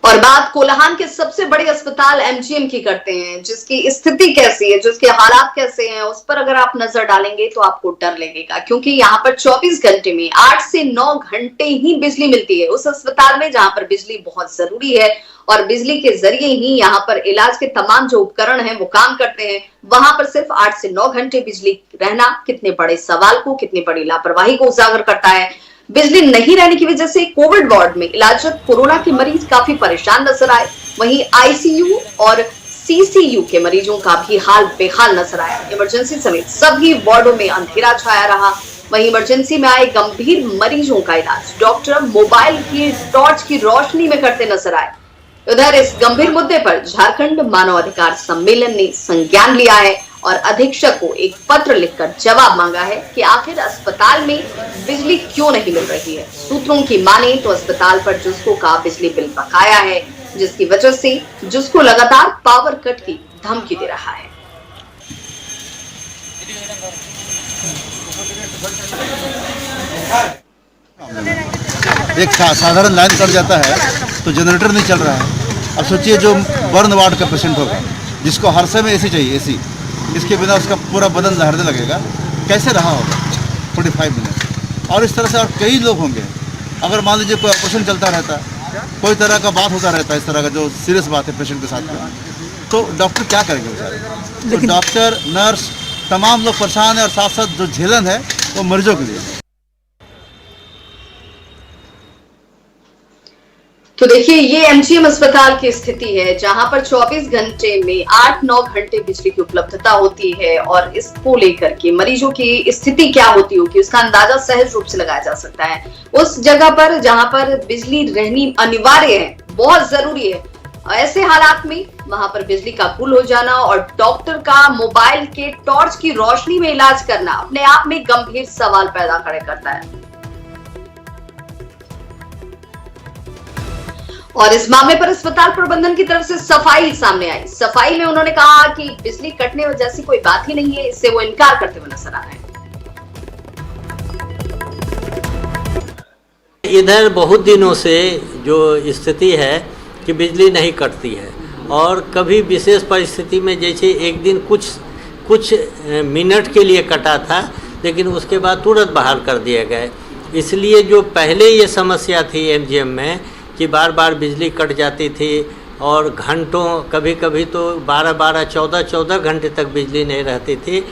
और बात कोल्हान के सबसे बड़े अस्पताल एमजीएम की करते हैं, जिसकी स्थिति कैसी है, जिसके हालात कैसे हैं, उस पर अगर आप नजर डालेंगे तो आपको डर लगेगा, क्योंकि यहाँ पर 24 घंटे में 8 से 9 घंटे ही बिजली मिलती है। उस अस्पताल में जहाँ पर बिजली बहुत जरूरी है और बिजली के जरिए ही यहाँ पर इलाज के तमाम जो उपकरण हैं वो काम करते हैं, वहां पर सिर्फ 8 से 9 घंटे बिजली रहना कितने बड़े सवाल को, कितनी बड़ी लापरवाही को उजागर करता है। बिजली नहीं रहने की वजह से कोविड वार्ड में इलाजरत कोरोना के मरीज काफी परेशान नजर आए। वहीं आईसीयू और सीसीयू के मरीजों का भी हाल बेहाल नजर आया। इमरजेंसी समेत सभी वार्डों में अंधेरा छाया रहा। वहीं इमरजेंसी में आए गंभीर मरीजों का इलाज डॉक्टर मोबाइल की टॉर्च की रोशनी में करते नजर आए। उधर इस गंभीर मुद्दे पर झारखंड मानव अधिकार सम्मेलन ने संज्ञान लिया है और अधीक्षक को एक पत्र लिखकर जवाब मांगा है कि आखिर अस्पताल में बिजली क्यों नहीं मिल रही है। सूत्रों की माने तो अस्पताल पर जुस्को का बिजली बिल बकाया है, जिसकी वजह से जुस्को लगातार पावर कट की धमकी दे रहा है। एक साधारण लाइन कट जाता है तो जनरेटर नहीं चल रहा है। अब सोचिए जो बर्न वार्ड का पेशेंट होगा, जिसको हर समय एसी चाहिए, एसी, इसके बिना उसका पूरा बदन लहरने लगेगा, कैसे रहा होगा 45 मिनट। और इस तरह से और कई लोग होंगे। अगर मान लीजिए कोई ऑपरेशन चलता रहता, कोई तरह का बात होता रहता, इस तरह का जो सीरियस बात है पेशेंट के साथ में, तो डॉक्टर क्या करेंगे बेचारे। तो डॉक्टर, नर्स, तमाम लोग परेशान है और साथ साथ जो झेलन है वो मरीजों के लिए। तो देखिए, ये एमजीएम अस्पताल की स्थिति है, जहां पर 24 घंटे में 8-9 घंटे बिजली की उपलब्धता होती है और इसको लेकर के मरीजों की स्थिति क्या होती होगी उसका अंदाजा सहज रूप से लगाया जा सकता है। उस जगह पर जहां पर बिजली रहनी अनिवार्य है, बहुत जरूरी है, ऐसे हालात में वहां पर बिजली का गुल हो जाना और डॉक्टर का मोबाइल के टॉर्च की रोशनी में इलाज करना अपने आप में गंभीर सवाल पैदा खड़े करता है। और इस मामले पर अस्पताल प्रबंधन की तरफ से सफाई सामने आई। सफाई में उन्होंने कहा कि बिजली कटने जैसी कोई बात ही नहीं है, इससे वो इनकार करते हुए नजर आ रहे हैं। इधर बहुत दिनों से जो स्थिति है कि बिजली नहीं कटती है और कभी विशेष परिस्थिति में जैसे एक दिन कुछ मिनट के लिए कटा था, लेकिन उसके बाद तुरंत बहाल कर दिया गया। इसलिए जो पहले ये समस्या थी एमजीएम में कि बार बार बिजली कट जाती थी और घंटों, कभी कभी तो 12-12, 14-14 घंटे तक बिजली नहीं रहती थी,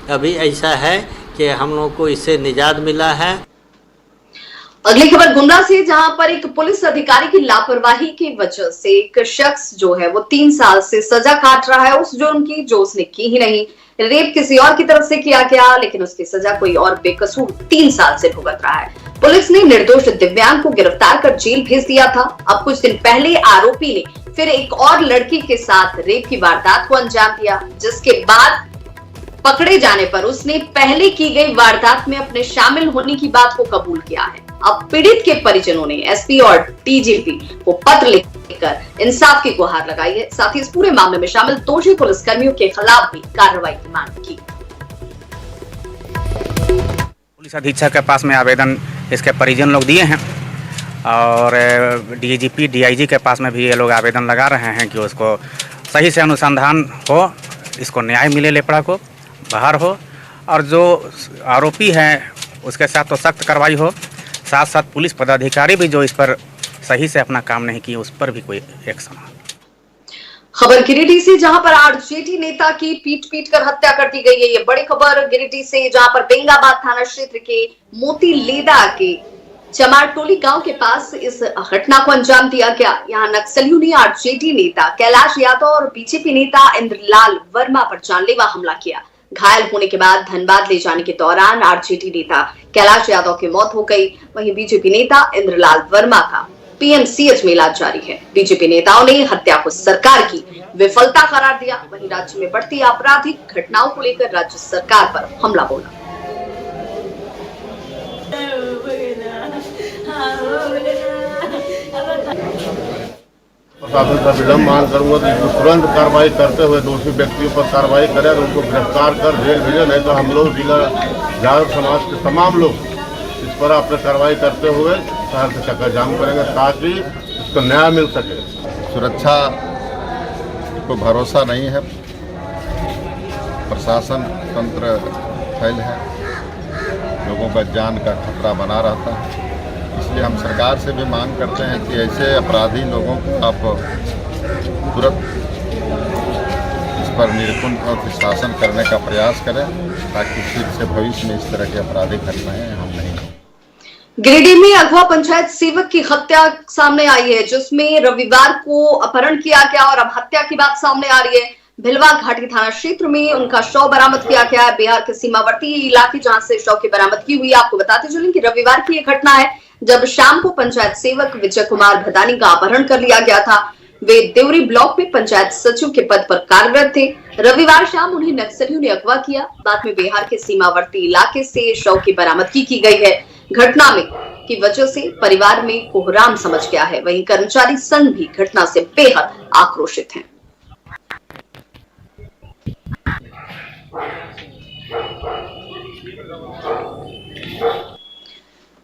अभी ऐसा है कि हम लोग को इससे निजात मिला है। अगली खबर गुमला से, जहां पर एक पुलिस अधिकारी की लापरवाही की वजह से एक शख्स जो है वो 3 साल से सजा काट रहा है उस जुर्म की जो उसने की ही नहीं। रेप किसी और की तरफ से किया गया, लेकिन उसकी सजा कोई और बेकसूर 3 साल से भुगत रहा है। पुलिस ने निर्दोष दिव्यांग को गिरफ्तार कर जेल भेज दिया था। अब कुछ दिन पहले आरोपी ने फिर एक और लड़की के साथ रेप की वारदात को अंजाम दिया, जिसके बाद पकड़े जाने पर उसने पहले की गई वारदात में अपने शामिल होने की बात को कबूल किया है। अब पीड़ित के परिजनों ने एसपी और डीजीपी को पत्र लिखकर इंसाफ की गुहार लगाई है। साथ ही इस पूरे मामले में शामिल दोषी पुलिसकर्मियों के खिलाफ भी कार्रवाई की मांग की। पुलिस अधीक्षक के पास में आवेदन इसके परिजन लोग दिए हैं और डीजीपी डीआईजी के पास में भी ये लोग आवेदन लगा रहे हैं कि उसको सही से अनुसंधान हो, इसको न्याय मिले, लेपड़ा को बाहर हो और जो आरोपी हैं उसके साथ तो सख्त कार्रवाई हो। साथ साथ पुलिस पदाधिकारी भी जो इस पर सही से अपना काम नहीं किए उस पर भी कोई एक्शन हो। खबर गिरिडीह से, जहां पर आरजेडी नेता की पीट कर हत्या कर दी गई है। ये बड़ी खबर गिरिडीह से, जहां पर बेंगाबाद थाना क्षेत्र के मोती लेदा के चमारटोली गांव के पास इस घटना को अंजाम दिया गया। यहां नक्सलियों ने आरजेडी नेता कैलाश यादव और बीजेपी नेता इंद्रलाल वर्मा पर जानलेवा हमला किया। घायल होने के बाद धनबाद ले जाने के दौरान आरजेडी नेता कैलाश यादव की मौत हो गई। वहीं बीजेपी नेता इंद्रलाल वर्मा का पीएमसीएच में इलाज जारी है। बीजेपी नेताओं ने हत्या को सरकार की विफलता करार दिया। वहीं राज्य में बढ़ती आपराधिक घटनाओं को लेकर राज्य सरकार पर हमला बोला। प्रशासन का विलम्ब मांग करूंगा कि तुरंत कार्रवाई करते हुए दोषी व्यक्तियों पर कार्रवाई करें और उनको गिरफ्तार कर जेल भेजें, नहीं तो हम लोग जिला जागरूक समाज के तमाम लोग इस पर अपने कार्रवाई करते हुए शहर से चक्का जाम करेंगे ताकि उसको न्याय मिल सके। सुरक्षा को भरोसा नहीं है, प्रशासन तंत्र फैल है, लोगों का जान का खतरा बना रहता है। इसलिए हम सरकार से भी मांग करते हैं कि ऐसे अपराधी लोगों को आप तुरंत इस पर निरीक्षण और शासन करने का प्रयास करें, ताकि फिर से भविष्य में इस तरह की आपराधिक घटनाएं हम नहीं हो। गिरिडीह में अगवा पंचायत सेवक की हत्या सामने आई है, जिसमें रविवार को अपहरण किया गया और अब हत्या की बात सामने आ रही है। भिलवा घाटी थाना क्षेत्र में उनका शव बरामद किया गया है। बिहार के सीमावर्ती इलाके जहां से शव की बरामदगी हुई। आपको बताते चलें कि रविवार की यह घटना है, जब शाम को पंचायत सेवक विजय कुमार भदानी का अपहरण कर लिया गया था। वे देवरी ब्लॉक में पंचायत सचिव के पद पर कार्यरत थे। रविवार शाम उन्हें नक्सलियों ने अगवा किया। बाद में बिहार के सीमावर्ती इलाके से शव की बरामदगी की गई है। घटना में की वजह से परिवार में कोहराम समझ गया है। वहीं कर्मचारी संघ भी घटना से बेहद आक्रोशित हैं।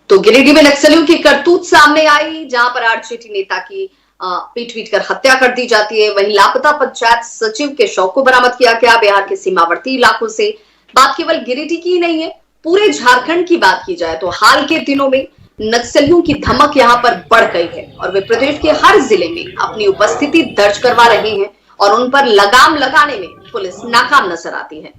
तो गिरिडीह में नक्सलियों की करतूत सामने आई, जहां पर आरजेडी नेता की पीट पीट कर हत्या कर दी जाती है। वहीं लापता पंचायत सचिव के शव को बरामद किया गया बिहार के सीमावर्ती इलाकों से। बात केवल गिरिडीह की नहीं है, पूरे झारखंड की बात की जाए तो हाल के दिनों में नक्सलियों की धमक यहां पर बढ़ गई है और वे प्रदेश के हर जिले में अपनी उपस्थिति दर्ज करवा रहे हैं और उन पर लगाम लगाने में पुलिस नाकाम नजर आती है।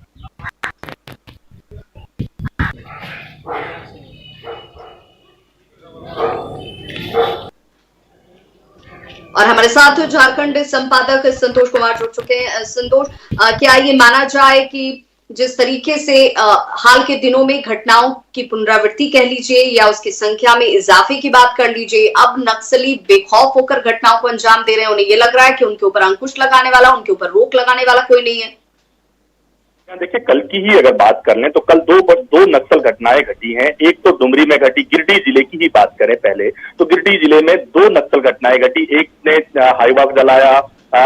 और हमारे साथ झारखंड संपादक संतोष कुमार जुड़ चुके हैं। संतोष, क्या ये माना जाए कि जिस तरीके से हाल के दिनों में घटनाओं की पुनरावृत्ति कह लीजिए या उसकी संख्या में इजाफे की बात कर लीजिए, अब नक्सली बेखौफ होकर घटनाओं को अंजाम दे रहे हैं। उन्हें ये लग रहा है कि उनके ऊपर अंकुश लगाने वाला, उनके ऊपर रोक लगाने वाला कोई नहीं है। देखिए, कल की ही अगर बात कर लें तो कल दो नक्सल घटनाएं घटी हैं। एक तो डुमरी में घटी, गिरिडीह जिले की ही बात करें पहले तो गिरिडीह जिले में दो नक्सल घटनाएं घटी। एक ने हाईवाक जलाया,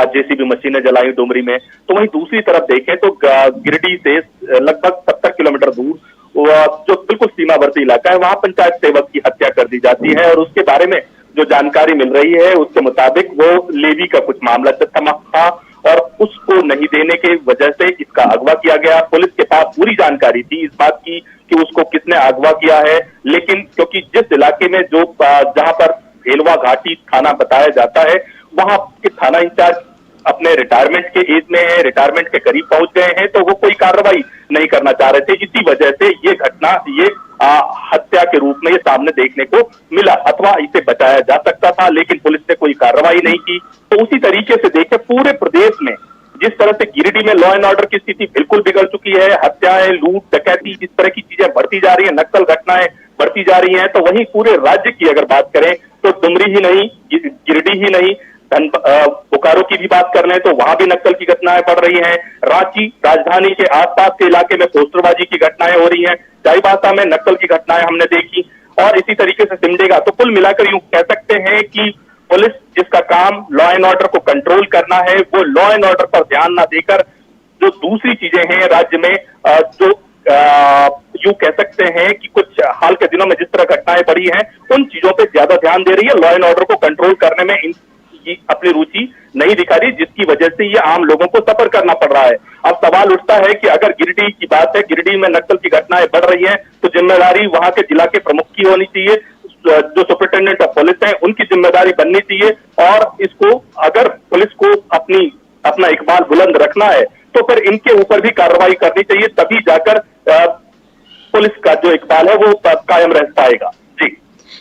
जेसीबी मशीनें जलाई डुमरी में। तो वहीं दूसरी तरफ देखें तो गिरिडीह से लगभग 70 किलोमीटर दूर जो बिल्कुल सीमावर्ती इलाका है, वहां पंचायत सेवक की हत्या कर दी जाती है। और उसके बारे में जो जानकारी मिल रही है उसके मुताबिक वो लेवी का कुछ मामला था और उसको नहीं देने की वजह से इसका अगवा किया गया। पुलिस के पास पूरी जानकारी थी इस बात की कि उसको किसने अगवा किया है, लेकिन क्योंकि जिस इलाके में जहां पर भेलवा घाटी थाना बताया जाता है, वहां के थाना इंचार्ज अपने रिटायरमेंट के एज में है, रिटायरमेंट के करीब पहुंच गए हैं, तो वो कोई कार्रवाई नहीं करना चाह रहे थे। इसी वजह से ये घटना हत्या के रूप में ये सामने देखने को मिला, अथवा इसे बचाया जा सकता था, लेकिन पुलिस ने कोई कार्रवाई नहीं की। तो उसी तरीके से देखें पूरे प्रदेश में जिस तरह से गिरिडीह में लॉ एंड ऑर्डर की स्थिति बिल्कुल बिगड़ चुकी है, हत्याएं, लूट, डकैती, इस तरह की चीजें बढ़ती जा रही है, नक्सल घटनाएं बढ़ती जा रही हैं, तो वहीं पूरे राज्य की अगर बात करें तो डुमरी ही नहीं, गिरिडीह ही नहीं, बोकारो की भी बात कर लें तो वहां भी नक्सल की घटनाएं बढ़ रही हैं। रांची राजधानी के आसपास के इलाके में पोस्टरबाजी की घटनाएं हो रही हैं। चाईबासा में नक्सल की घटनाएं हमने देखी और इसी तरीके से सिमडेगा। तो कुल मिलाकर यूं कह सकते हैं कि पुलिस जिसका काम लॉ एंड ऑर्डर को कंट्रोल करना है, वो लॉ एंड ऑर्डर पर ध्यान ना देकर जो दूसरी चीजें हैं राज्य में, जो यूं कह सकते हैं कि कुछ हाल के दिनों में जिस तरह घटनाएं बढ़ी हैं, उन चीजों पे ज्यादा ध्यान दे रही है। लॉ एंड ऑर्डर को कंट्रोल करने में अपनी रुचि नहीं दिखा रही, जिसकी वजह से ये आम लोगों को सफर करना पड़ रहा है। अब सवाल उठता है कि अगर गिरिडीह की बात है, गिरिडीह में नक्सल की घटनाएं बढ़ रही हैं, तो जिम्मेदारी वहां के जिला के प्रमुख की होनी चाहिए, जो सुपरिटेंडेंट ऑफ पुलिस है उनकी जिम्मेदारी बननी चाहिए। और इसको अगर पुलिस को अपना इकबाल बुलंद रखना है तो फिर इनके ऊपर भी कार्रवाई करनी चाहिए, तभी जाकर पुलिस का जो इकबाल है वो कायम रह पाएगा। जी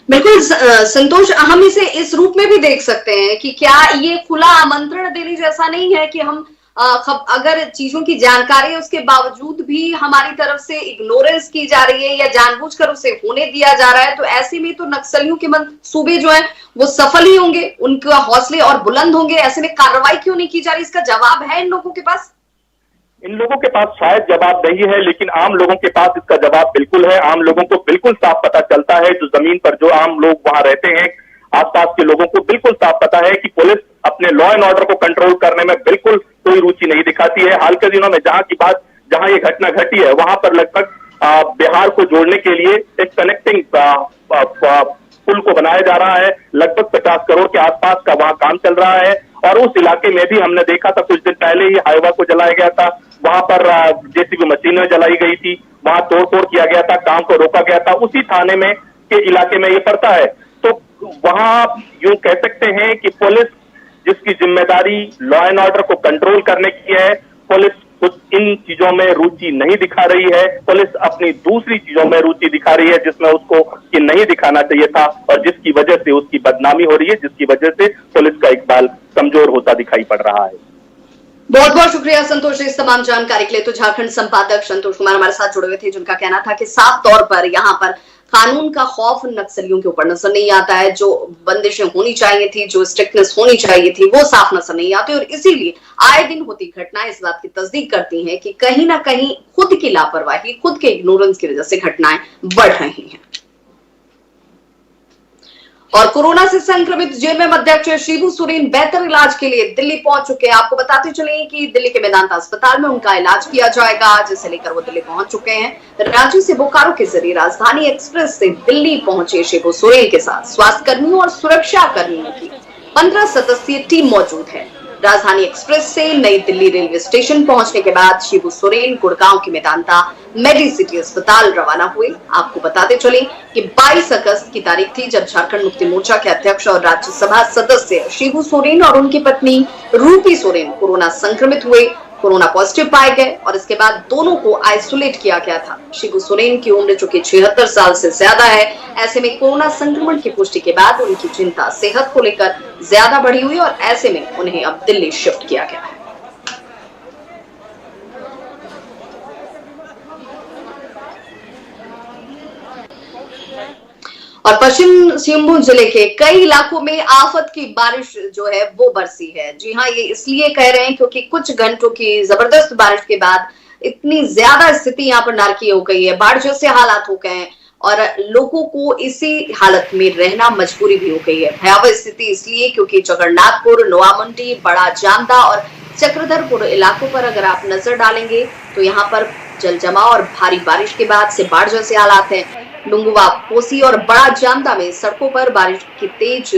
बिल्कुल संतोष, हम इसे इस रूप में भी देख सकते हैं कि क्या ये खुला आमंत्रण देने जैसा नहीं है कि हम अगर चीजों की जानकारी है उसके बावजूद भी हमारी तरफ से इग्नोरेंस की जा रही है या जानबूझकर उसे होने दिया जा रहा है, तो ऐसे में तो नक्सलियों के मंसूबे जो हैं वो सफल ही होंगे, उनके हौसले और बुलंद होंगे। ऐसे में कार्रवाई क्यों नहीं की जा रही, इसका जवाब है इन लोगों के पास? इन लोगों के पास शायद जवाब नहीं है, लेकिन आम लोगों के पास इसका जवाब बिल्कुल है। आम लोगों को बिल्कुल साफ पता चलता है, जो जमीन पर जो आम लोग वहां रहते हैं, आसपास के लोगों को बिल्कुल साफ पता है कि पुलिस अपने लॉ एंड ऑर्डर को कंट्रोल करने में बिल्कुल कोई रुचि नहीं दिखाती है। हाल के दिनों में जहां ये घटना घटी है, वहां पर लगभग बिहार को जोड़ने के लिए एक कनेक्टिंग पुल को बनाया जा रहा है। लगभग 50 करोड़ के आसपास का वहां काम चल रहा है और उस इलाके में भी हमने देखा था कुछ दिन पहले ही हाईवा को जलाया गया था, वहां पर जेसीबी मशीनें जलाई गई थी, वहां तोड़फोड़ किया गया था, काम को रोका गया था। उसी थाने में के इलाके में ये पड़ता है। तो वहां यूं कह सकते हैं कि पुलिस जिसकी जिम्मेदारी लॉ एंड ऑर्डर को कंट्रोल करने की है, पुलिस कुछ इन चीजों में रुचि नहीं दिखा रही है। पुलिस अपनी दूसरी चीजों में रुचि दिखा रही है जिसमें उसको ये नहीं दिखाना चाहिए था और जिसकी वजह से उसकी बदनामी हो रही है, जिसकी वजह से पुलिस का इकबाल कमजोर होता दिखाई पड़ रहा है। बहुत बहुत शुक्रिया संतोष इस तमाम जानकारी के लिए। तो झारखंड संपादक संतोष कुमार हमारे साथ जुड़े हुए थे, जिनका कहना था कि साफ तौर पर यहाँ पर कानून का खौफ नक्सलियों के ऊपर नजर नहीं आता है। जो बंदिशें होनी चाहिए थी, जो स्ट्रिक्टनेस होनी चाहिए थी, वो साफ नजर नहीं आती और इसीलिए आए दिन होती घटनाएं इस बात की तस्दीक करती हैं कि कहीं ना कहीं खुद की लापरवाही, खुद के इग्नोरेंस की वजह से घटनाएं बढ़ रही हैं। और कोरोना से संक्रमित जेएमएम अध्यक्ष शिबू सोरेन बेहतर इलाज के लिए दिल्ली पहुंच चुके हैं। आपको बताते चले कि दिल्ली के मेदांता अस्पताल में उनका इलाज किया जाएगा, जिसे लेकर वो दिल्ली पहुंच चुके हैं। रांची से बोकारो के जरिए राजधानी एक्सप्रेस से दिल्ली पहुंचे शिबू सोरेन के साथ स्वास्थ्य कर्मियों और सुरक्षा कर्मियों की 15 सदस्यीय टीम मौजूद है। राजधानी एक्सप्रेस से नई दिल्ली रेलवे स्टेशन पहुंचने के बाद शिबू सोरेन गुड़गांव के मेदांता मेडिसिटी अस्पताल रवाना हुए। आपको बताते चले कि 22 अगस्त की तारीख थी जब झारखंड मुक्ति मोर्चा के अध्यक्ष और राज्यसभा सदस्य शिबू सोरेन और उनकी पत्नी रूपी सोरेन कोरोना संक्रमित हुए, कोरोना पॉजिटिव पाए गए और इसके बाद दोनों को आइसोलेट किया गया था। शिबू सोरेन की उम्र चूंकि 76 साल से ज्यादा है, ऐसे में कोरोना संक्रमण की पुष्टि के बाद उनकी चिंता सेहत को लेकर ज्यादा बढ़ी हुई और ऐसे में उन्हें अब दिल्ली शिफ्ट किया गया है। और पश्चिम सिंहभूम जिले के कई इलाकों में आफत की बारिश जो है वो बरसी है। जी हाँ, ये इसलिए कह रहे हैं क्योंकि कुछ घंटों की जबरदस्त बारिश के बाद इतनी ज्यादा स्थिति यहाँ पर नारकीय हो गई है, बाढ़ जैसे हालात हो गए हैं और लोगों को इसी हालत में रहना मजबूरी भी हो गई है। भयावह स्थिति इसलिए क्योंकि जगन्नाथपुर, नोआमुंडी, बड़ा जामदा और चक्रधरपुर इलाकों पर अगर आप नजर डालेंगे तो यहाँ पर जल जमाव और भारी बारिश के बाद से बाढ़ जैसे हालात हैं। लुंगवा, कोसी और बड़ा जामदा में सड़कों पर बारिश की तेज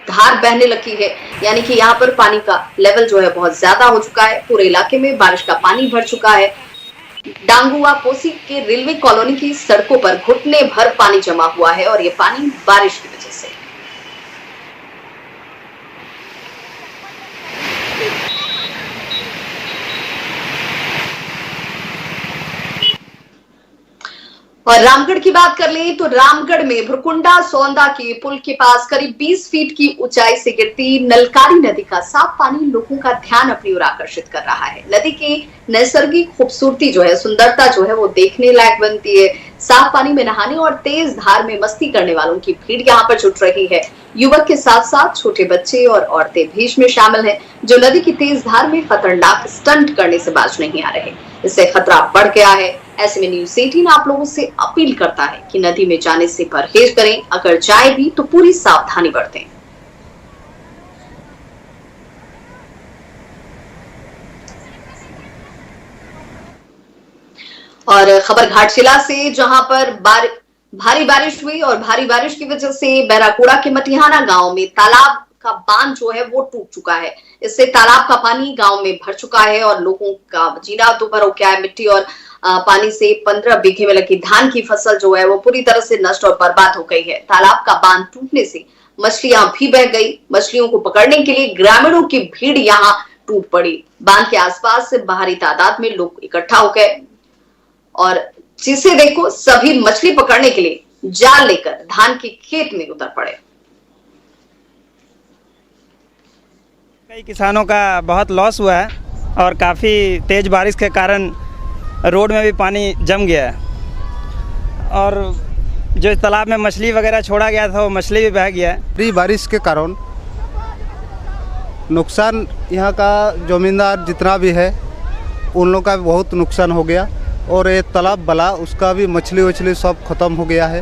धार बहने लगी है, यानी कि यहाँ पर पानी का लेवल जो है बहुत ज्यादा हो चुका है। पूरे इलाके में बारिश का पानी भर चुका है। डांगुआ, कोसी के रेलवे कॉलोनी की सड़कों पर घुटने भर पानी जमा हुआ है और ये पानी बारिश की वजह से। और रामगढ़ की बात कर लें तो रामगढ़ में भुरकुंडा सौंदा के पुल के पास करीब 20 फीट की ऊंचाई से गिरती नलकारी नदी का साफ पानी लोगों का ध्यान अपनी ओर आकर्षित कर रहा है। नदी की नैसर्गिक खूबसूरती जो है, सुंदरता जो है वो देखने लायक बनती है। साफ पानी में नहाने और तेज धार में मस्ती करने वालों की भीड़ यहाँ पर जुट रही है। युवक के साथ साथ छोटे बच्चे और औरतें भी इसमें शामिल हैं, जो नदी की तेज धार में खतरनाक स्टंट करने से बाज नहीं आ रहे। इससे खतरा बढ़ गया है। ऐसे में न्यूज़ 18 आप लोगों से अपील करता है कि नदी में जाने से परहेज करें, अगर जाए भी तो पूरी सावधानी बरतें। और खबर घाटशिला से, जहां पर भारी बारिश हुई और भारी बारिश की वजह से बैराकुड़ा के मटिहाना गांव में तालाब का बांध जो है वो टूट चुका है। इससे तालाब का पानी गांव में भर चुका है और लोगों का जीना दुभर हो गया है। मिट्टी और पानी से 15 बीघे में लगी धान की फसल जो है वो पूरी तरह से नष्ट और बर्बाद हो गई है। तालाब का बांध टूटने से मछलियां भी बह गई। मछलियों को पकड़ने के लिए ग्रामीणों की भीड़ यहाँ टूट पड़ी। बांध के आसपास से भारी तादाद में लोग इकट्ठा हो गए और जिसे देखो सभी मछली पकड़ने के लिए जाल लेकर धान के खेत में उतर पड़े। कई किसानों का बहुत लॉस हुआ है और काफ़ी तेज़ बारिश के कारण रोड में भी पानी जम गया है और जो तालाब में मछली वगैरह छोड़ा गया था वो मछली भी बह गया है। भारी बारिश के कारण नुकसान यहाँ का ज़मींदार जितना भी है उन लोगों का भी बहुत नुकसान हो गया और ये तालाब बला उसका भी मछली वछली सब खत्म हो गया है।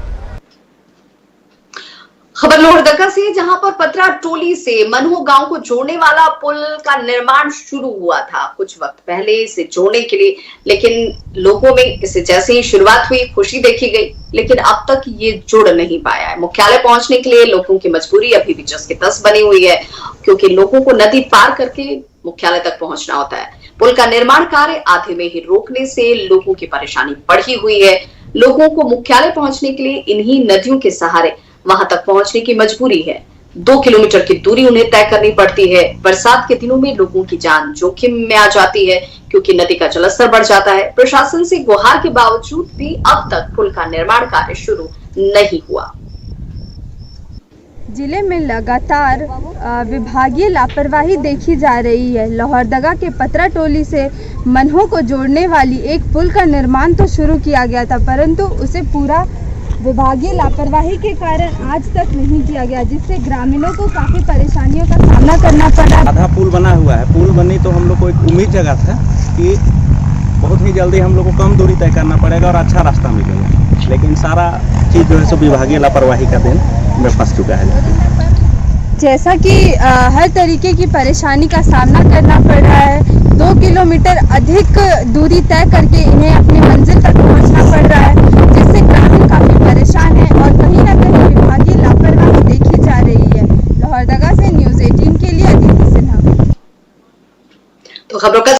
खबर लोहरदगा से, जहां पर पतरा टोली से मनहो गांव को जोड़ने वाला पुल का निर्माण शुरू हुआ था कुछ वक्त पहले इसे जोड़ने के लिए, लेकिन लोगों में इसे जैसे ही शुरुआत हुई खुशी देखी गई, लेकिन अब तक ये जुड़ नहीं पाया है। मुख्यालय पहुंचने के लिए लोगों की मजबूरी अभी भी जस की तस बनी हुई है, क्योंकि लोगों को नदी पार करके मुख्यालय तक पहुंचना होता है। पुल का निर्माण कार्य आधे में ही रोकने से लोगों की परेशानी बढ़ी हुई है। लोगों को मुख्यालय पहुंचने के लिए इन्हीं नदियों के सहारे वहां तक पहुंचने की मजबूरी है। 2 किलोमीटर की दूरी उन्हें तय करनी पड़ती है। बरसात के दिनों में लोगों की जान जोखिम में आ जाती है, क्योंकि नदी का जलस्तर बढ़ जाता है। प्रशासन से गुहार के बावजूद भी अब तक पुल का निर्माण कार्य शुरू नहीं हुआ। जिले में लगातार विभागीय लापरवाही देखी जा रही है। लोहरदगा के पतरा टोली से मनहो को जोड़ने वाली एक पुल का निर्माण तो शुरू किया गया था, परंतु उसे पूरा विभागीय लापरवाही के कारण आज तक नहीं किया गया, जिससे ग्रामीणों को काफ़ी परेशानियों का सामना करना पड़ा। आधा पुल बना हुआ है, पुल बनी तो हम लोग को एक उम्मीद जगा था कि बहुत ही जल्दी हम लोग को कम दूरी तय करना पड़ेगा और अच्छा रास्ता मिलेगा, लेकिन सारा चीज़ जो है सो विभागीय लापरवाही का दिन में फंस चुका है। जैसा कि हर तरीके की परेशानी का सामना करना पड़ रहा है। 2 किलोमीटर अधिक दूरी तय करके इन्हें अपनी मंजिल तक पहुंचना पड़ रहा है, जिससे ग्रामीण काफ़ी परेशान है और कहीं ना कहीं विभागीय लापरवाही देखी जा रही है। लोहरदगा से न्यूज़ 18 के लिए अदिति सिन्हा। तो खबरों का